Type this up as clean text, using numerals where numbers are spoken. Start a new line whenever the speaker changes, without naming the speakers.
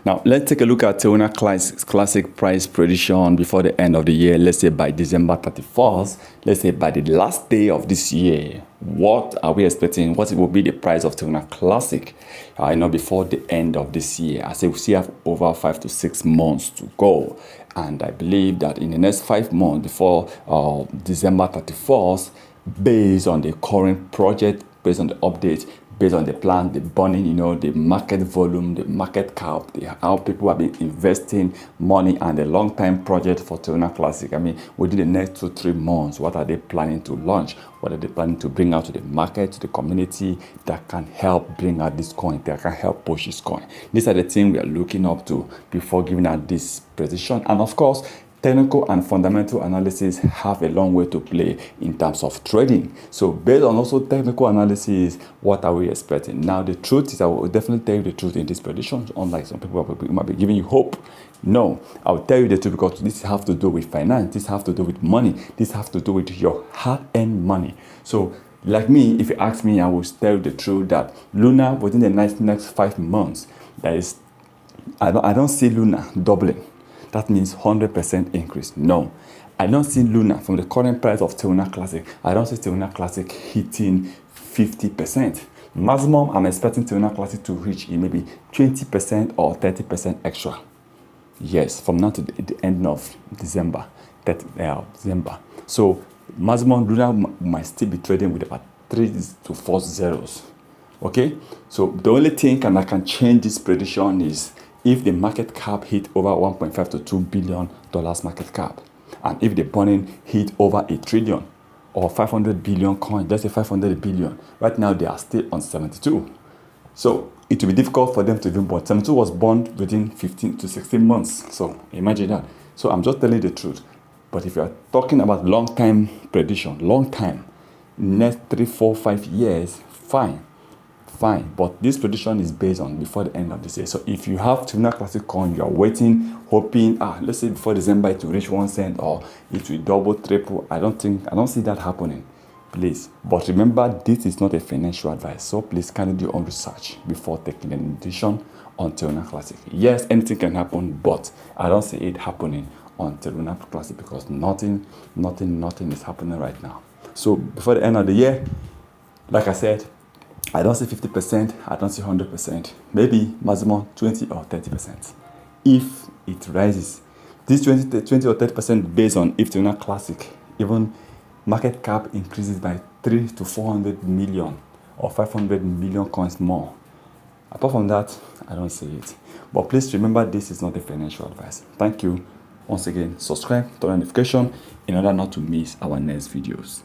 Now, let's take a look at Terra Classic price prediction before the end of the year. Let's say by December 31st, let's say by the last day of this year. What are we expecting? What will be the price of Terra Classic? I know before the end of this year. I say we still have over 5 to 6 months to go. And I believe that in the next 5 months before December 31st, based on the current project, based on the update, based on the plan, the burning, the market volume, the market cap, how people have been investing money and the long-time project for Terra Classic. I mean, within the next 2-3 months, what are they planning to launch? What are they planning to bring out to the market, to the community that can help bring out this coin, that can help push this coin? These are the things we are looking up to before giving out this prediction. And of course, technical and fundamental analysis have a long way to play in terms of trading. So based on also technical analysis, what are we expecting? Now, the truth is, I will definitely tell you the truth in this prediction, unlike some people might be giving you hope. No, I will tell you the truth because this has to do with finance, this has to do with money, this has to do with your hard-earned money. So like me, if you ask me, I will tell you the truth that Luna, within the next 5 months, I don't see Luna doubling. That means 100% increase. No, I don't see Luna from the current price of Terra Classic. I don't see Terra Classic hitting 50%. Maximum, I'm expecting Terra Classic to reach maybe 20% or 30% extra. Yes, from now to the end of December. So maximum Luna might still be trading with about 3 to 4 zeros. Okay, so the only thing that can change this prediction is if the market cap hit over $1.5 to $2 billion market cap, and if the burning hit over $1 trillion or 500 billion coins, let's say 500 billion. Right now they are still on 72. So it will be difficult for them to even burn. 72 was burned within 15 to 16 months. So imagine that. So I'm just telling the truth. But if you are talking about long-time prediction, long time, next 3, 4, 5 years, fine. But this prediction is based on before the end of this year. So if you have Terra Classic coin, you are waiting, hoping, let's say before December it will reach 1 cent or it will double, triple. I don't see that happening. Please. But remember, this is not a financial advice. So please kindly do your own research before taking an decision on Terra Classic. Yes, anything can happen, but I don't see it happening on Terra Classic because nothing is happening right now. So before the end of the year, like I said, I don't see 50%, I don't see 100%, maybe maximum 20 or 30%. If it rises, this 20 or 30% based on if Terra Classic, even market cap increases by 3 to 400 million or 500 million coins more. Apart from that, I don't see it. But please remember, this is not a financial advice. Thank you. Once again, subscribe, turn on notification in order not to miss our next videos.